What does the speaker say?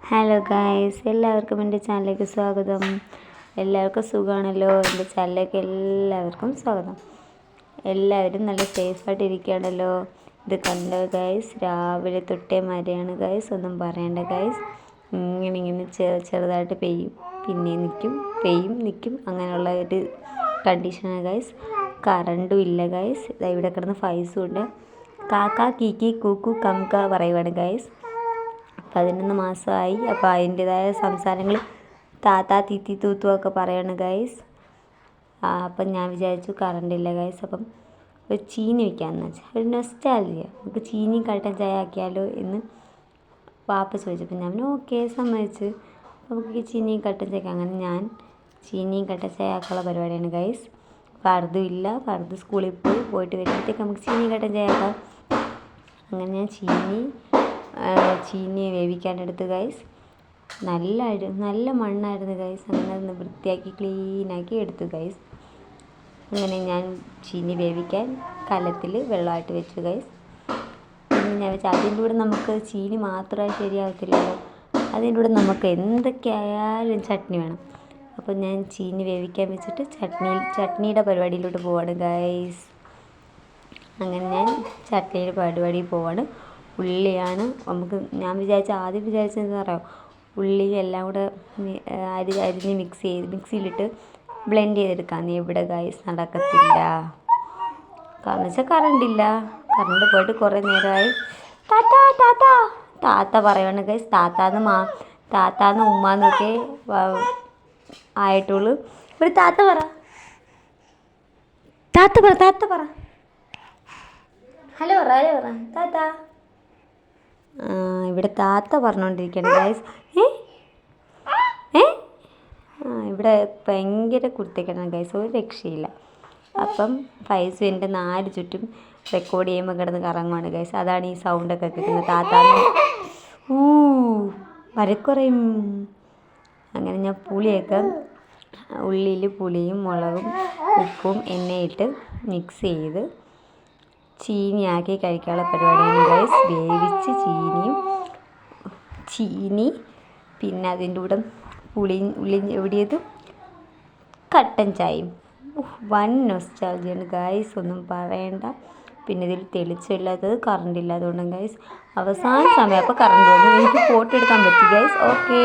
Hello guys, എല്ലാവർക്കും എൻ്റെ ചാനലിലേക്ക് സ്വാഗതം. എല്ലാവർക്കും സുഖമാണല്ലോ? എൻ്റെ ചാനലിലേക്ക് എല്ലാവർക്കും സ്വാഗതം. എല്ലാവരും നല്ല സേഫായിട്ട് ഇരിക്കുകയാണല്ലോ? ഇത് കണ്ടോ ഗായ്സ്, രാവിലെ തൊട്ടേ മഴയാണ് ഗായ്സ്, ഒന്നും പറയണ്ട ഗായ്സ്. ഇങ്ങനെ ചെറുതായിട്ട് പെയ്യും, പിന്നെ നിൽക്കും, പെയ്യും നിൽക്കും, അങ്ങനെയുള്ള ഒരു കണ്ടീഷനാണ് ഗായ്സ്. കറണ്ടും ഇല്ല ഗായ്സ്. ഇവിടെ കിടന്ന് ഫൈസും ഉണ്ട്. കാക്ക കീക്കി കൂക്കു കംക പറയുവാണ് ഗായ്സ്. 11 മാസമായി. അപ്പോൾ അതിൻ്റേതായ സംസാരങ്ങൾ താത്ത തീത്തി തൂത്തു ഒക്കെ പറയാണ് ഗൈസ്. അപ്പം ഞാൻ വിചാരിച്ചു കറണ്ടില്ല ഗൈസ്, അപ്പം ഒരു ചീനി വയ്ക്കാമെന്ന് വെച്ചാൽ ഒരു നൊസ്റ്റാൾജിയ, നമുക്ക് ചീനി കട്ടൻ ചായ ആക്കിയാലോ എന്ന് പാപ്പ ചോദിച്ചപ്പോൾ ഞാൻ ഓക്കെ സമ്മതിച്ച്. നമുക്ക് ചീനിയും കട്ടൻ ചായ, അങ്ങനെ ഞാൻ ചീനിയും കട്ടൻ ചായ ആക്കാനുള്ള പരിപാടിയാണ് ഗൈസ്. ഫർദും ഇല്ല, ഫർദ് സ്കൂളിൽ പോയിട്ട് വരുമ്പോഴത്തേക്ക് നമുക്ക് ചീനി കട്ടൻ ചായ ആക്കാം. അങ്ങനെ ഞാൻ ചീനി വേവിക്കാനെടുത്ത് ഗൈസ്. നല്ല മണ്ണായിരുന്നു ഗൈസ്. അങ്ങനെ ഒന്ന് വൃത്തിയാക്കി ക്ലീനാക്കി എടുത്തു ഗൈസ്. അങ്ങനെ ഞാൻ ചീനി വേവിക്കാൻ കലത്തിൽ വെള്ളമായിട്ട് വെച്ചു ഗൈസ്. പിന്നെ ഞാൻ വെച്ചാൽ അതിൻ്റെ കൂടെ നമുക്ക് ചീനി മാത്രമായി ശരിയാവത്തില്ലല്ലോ, അതിൻ്റെ കൂടെ നമുക്ക് എന്തൊക്കെയായാലും ചട്നി വേണം. അപ്പോൾ ഞാൻ ചീനി വേവിക്കാൻ വെച്ചിട്ട് ചട്നിയുടെ പരിപാടിയിലോട്ട് പോവാണ് ഗൈസ്. അങ്ങനെ ഞാൻ ചട്നിയുടെ പരിപാടിയിൽ പോവാണ്. ഉള്ളിയാണ് നമുക്ക്, ഞാൻ ആദ്യം വിചാരിച്ചത് എന്താ പറയുക, ഉള്ളി എല്ലാം കൂടെ അരിഞ്ഞ് മിക്സിയിലിട്ട് ബ്ലെൻഡ് ചെയ്തെടുക്കാം. ഇവിടെ ഗൈസ് നടക്കത്തില്ല, കാരണം വെച്ചാൽ കറണ്ടില്ല. കറണ്ട് പോയിട്ട് കുറേ നേരമായി. താത്ത പറയുവാണ് ഗൈസ്. താത്താന്ന് ഉമ്മാന്നൊക്കെ ആയിട്ടുള്ളൂ. ഒരു താത്ത പറ ഹലോ പറ താത്ത. ഇവിടെ താത്ത പറഞ്ഞുകൊണ്ടിരിക്കുകയാണ് ഗൈസ്. ഇവിടെ ഭയങ്കര കുരുത്തക്കേടാണ് ഗൈസ്, ഒരു രക്ഷയില്ല. അപ്പം ഫൈസു എൻ്റെ 4 ചുറ്റും റെക്കോർഡ് ചെയ്യുമ്പോൾ കിടന്ന് കറങ്ങുവാണ് ഗൈസ്. അതാണ് ഈ സൗണ്ടൊക്കെ കേൾക്കുന്നത്. താത്താന്ന് വരക്കുറയും. അങ്ങനെ ഞാൻ ഉള്ളിയിൽ പുളിയും മുളകും ഉപ്പും എണ്ണയിട്ട് മിക്സ് ചെയ്ത് ചീനിയാക്കി കഴിക്കാനുള്ള പരിപാടിയാണ് ഗൈസ്. വേവിച്ച് ചീനി പിന്നെ അതിൻ്റെ കൂടെ ഉള്ളി എവിടെയതും കട്ടൻ ചായയും. വൻ നൊസ്റ്റാൾജിയാണ് ഗൈസ്, ഒന്നും പറയണ്ട. പിന്നെ ഇതിൽ തെളിച്ചമില്ലാത്തത് കറണ്ട് ഇല്ലാത്തതുകൊണ്ടും ഗൈസ് അവസാന സമയം അപ്പോൾ കറണ്ട് വന്നു. എനിക്ക് ഫോട്ടോ എടുക്കാൻ പറ്റി ഗൈസ്. ഓക്കേ.